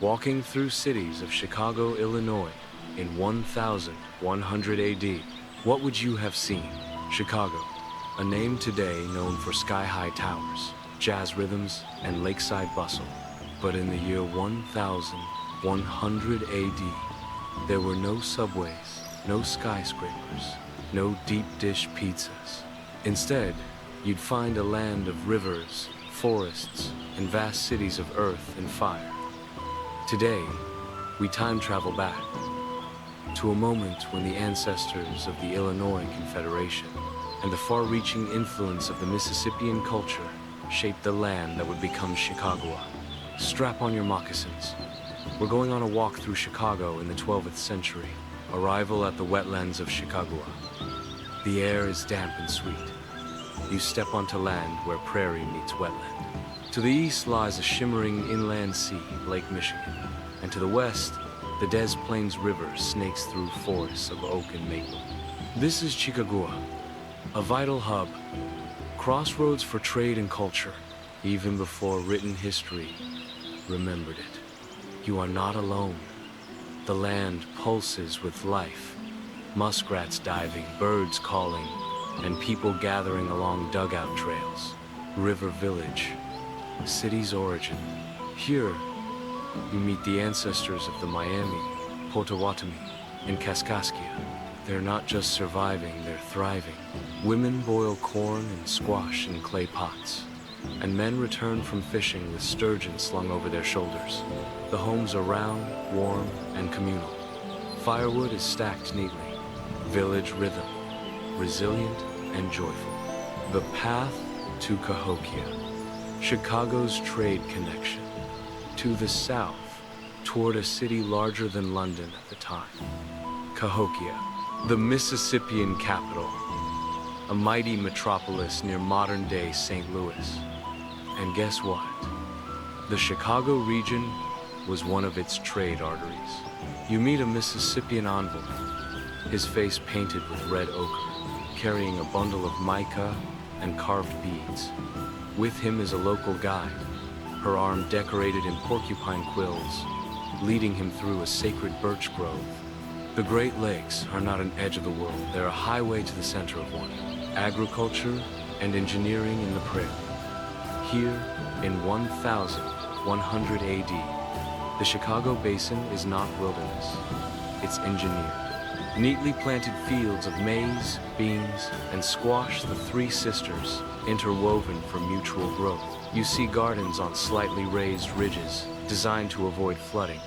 Walking through cities of Chicago, Illinois in 1100 AD, what would you have seen? Chicago, a name today known for sky-high towers, jazz rhythms, and lakeside bustle. But in the year 1100 AD, there were no subways, no skyscrapers, no deep-dish pizzas. Instead, you'd find a land of rivers, forests, and vast cities of earth and fire. Today, we time travel back to a moment when the ancestors of the Illinois Confederation and the far-reaching influence of the Mississippian culture shaped the land that would become Chicago. Strap on your moccasins. We're going on a walk through Chicago in the 12th century. Arrival at the wetlands of Chicago. The air is damp and sweet. You step onto land where prairie meets wetland. To the east lies a shimmering inland sea, Lake Michigan, and to the west, the Des Plaines River snakes through forests of oak and maple. This is Chicago, a vital hub, crossroads for trade and culture, even before written history remembered it. You are not alone. The land pulses with life. Muskrats diving, birds calling, and people gathering along dugout trails. River Village, city's origin. Here, you meet the ancestors of the Miami, Potawatomi, and Kaskaskia. They're not just surviving, they're thriving. Women boil corn and squash in clay pots, and men return from fishing with sturgeon slung over their shoulders. The homes are round, warm, and communal. Firewood is stacked neatly. Village rhythm, resilient and joyful. The path to Cahokia, Chicago's trade connection. To the south, toward a city larger than London at the time. Cahokia, the Mississippian capital, a mighty metropolis near modern-day St. Louis. And guess what? The Chicago region was one of its trade arteries. You meet a Mississippian envoy, his face painted with red ochre, carrying a bundle of mica and carved beads. With him is a local guide, her arm decorated in porcupine quills, leading him through a sacred birch grove. The Great Lakes are not an edge of the world, they're a highway to the center of one. Agriculture and engineering in the prairie. Here, in 1100 AD, the Chicago Basin is not wilderness, it's engineered. Neatly planted fields of maize, beans, and squash, the three sisters, interwoven for mutual growth. You see gardens on slightly raised ridges, designed to avoid flooding.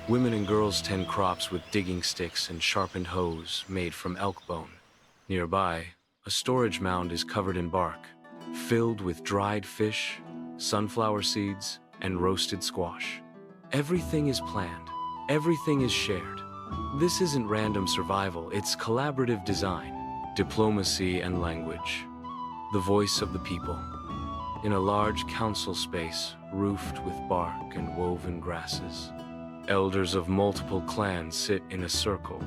Women and girls tend crops with digging sticks and sharpened hoes made from elk bone. Nearby, a storage mound is covered in bark, filled with dried fish, sunflower seeds, and roasted squash. Everything is planned. Everything is shared. This isn't random survival, it's collaborative design, diplomacy and language. The voice of the people. In a large council space, roofed with bark and woven grasses. Elders of multiple clans sit in a circle.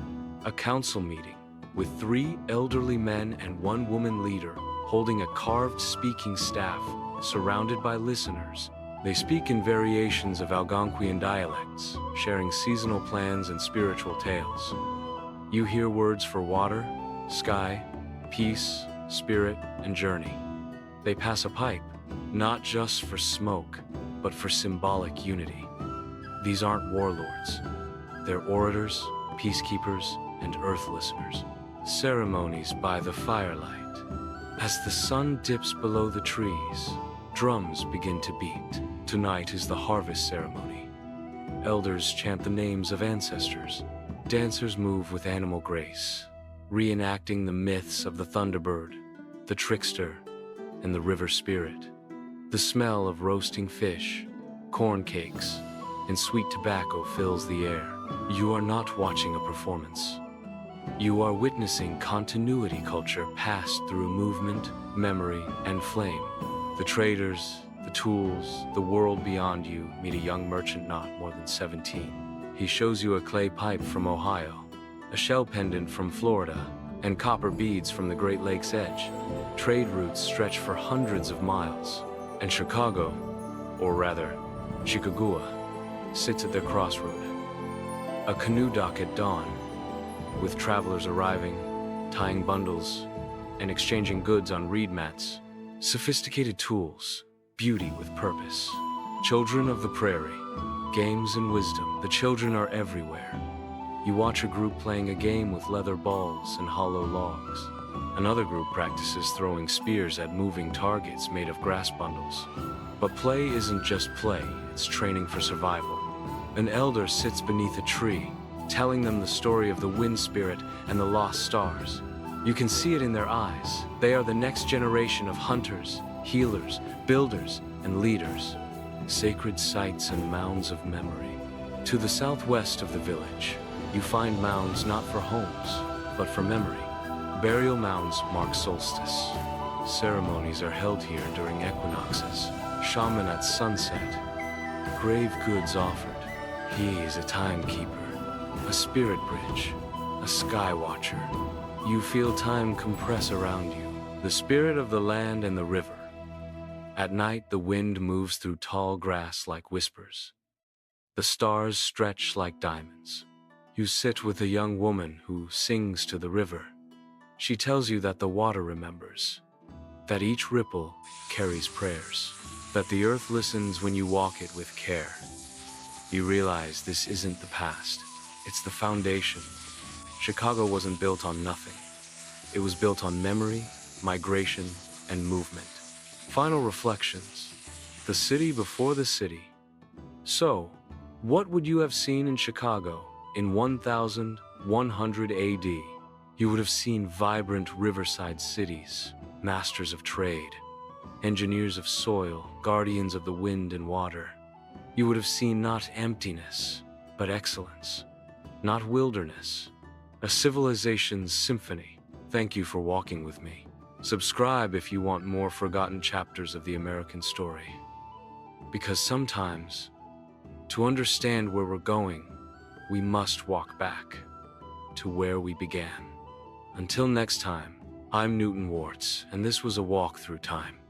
A council meeting, with 3 elderly men and 1 woman leader, holding a carved speaking staff, surrounded by listeners. They speak in variations of Algonquian dialects, sharing seasonal plans and spiritual tales. You hear words for water, sky, peace, spirit, and journey. They pass a pipe, not just for smoke, but for symbolic unity. These aren't warlords. They're orators, peacekeepers, and earth listeners. Ceremonies by the firelight. As the sun dips below the trees, drums begin to beat. Tonight is the harvest ceremony. Elders chant the names of ancestors. Dancers move with animal grace, reenacting the myths of the thunderbird, the trickster, and the river spirit. The smell of roasting fish, corn cakes, and sweet tobacco fills the air. You are not watching a performance. You are witnessing continuity culture passed through movement, memory, and flame. The traders, the tools, the world beyond you meet a young merchant not more than 17. He shows you a clay pipe from Ohio, a shell pendant from Florida, and copper beads from the Great Lakes edge. Trade routes stretch for hundreds of miles, and Chicago, or rather, Chicago, sits at their crossroad. A canoe dock at dawn, with travelers arriving, tying bundles, and exchanging goods on reed mats. Sophisticated tools, beauty with purpose. Children of the prairie, games and wisdom. The children are everywhere. You watch a group playing a game with leather balls and hollow logs. Another group practices throwing spears at moving targets made of grass bundles. But play isn't just play, it's training for survival. An elder sits beneath a tree, telling them the story of the wind spirit and the lost stars. You can see it in their eyes. They are the next generation of hunters, healers, builders, and leaders. Sacred sites and mounds of memory. To the southwest of the village, you find mounds not for homes, but for memory. Burial mounds mark solstice. Ceremonies are held here during equinoxes. Shaman at sunset. Grave goods offered. He is a timekeeper, a spirit bridge, a sky watcher. You feel time compress around you, the spirit of the land and the river. At night, the wind moves through tall grass like whispers. The stars stretch like diamonds. You sit with a young woman who sings to the river. She tells you that the water remembers, that each ripple carries prayers, that the earth listens when you walk it with care. You realize this isn't the past, it's the foundation. Chicago wasn't built on nothing. It was built on memory, migration, and movement. Final reflections. The city before the city. So, what would you have seen in Chicago in 1100 AD? You would have seen vibrant riverside cities, masters of trade, engineers of soil, guardians of the wind and water. You would have seen not emptiness, but excellence, not wilderness, a civilization's symphony. Thank you for walking with me. Subscribe if you want more forgotten chapters of the American story. Because sometimes, to understand where we're going, we must walk back to where we began. Until next time, I'm Newton Warts, and this was a walk through time.